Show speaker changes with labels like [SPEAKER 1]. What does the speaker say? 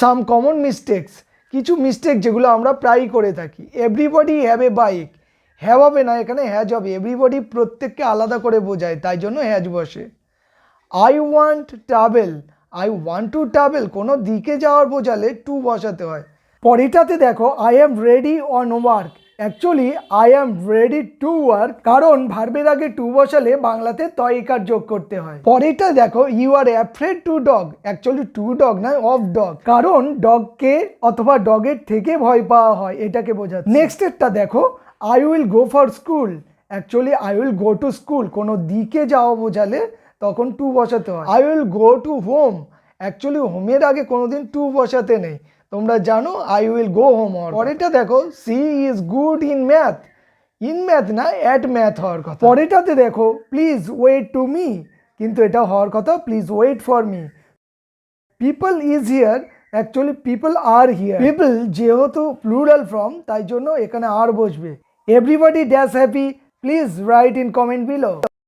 [SPEAKER 1] সাম common mistakes, কিছু mistake যেগুলো আমরা প্রায়ই করে থাকি। Everybody have a bike, have হবে না, এখানে হ্যাজ হবে। এভরিবডি প্রত্যেককে আলাদা করে বোঝায়, তাই জন্য হ্যাজ বসে। I want travel, I want to travel কোনো দিকে যাওয়ার বোঝালে টু বসাতে হয়। পরেরটাতে দেখো I am ready on work, actually I am ready to work, কারণ ভার্বের আগে টু বসালে বাংলাতে তয়িকার যোগ করতে হয়। পরেরটা দেখো you are afraid to dog, actually to dog নয় অফ ডগ, কারণ ডগকে অথবা ডগের থেকে ভয় পাওয়া হয়, এটাকে বোঝাচ্ছে। নেক্সটেরটা দেখো I will go for school, actually I will go to school কোনো দিকে যাওয়া বোঝালে তখন টু বসাতে হয়। I will go to home, actually হোমের আগে কোনোদিন টু বসাতে নেই, তোমরা জানো আই উইল গো হোম। পরেরটা দেখো she is good in math, in math না অ্যাট ম্যাথ হওয়ার কথা। পরেরটাতে দেখো প্লিজ ওয়েট টু মি, কিন্তু এটা হওয়ার কথা please wait for me. People is here, actually people are here, people যেহেতু প্লুরাল ফর্ম তাই জন্য এখানে আর বসবে। Everybody dash happy, please write in comment below.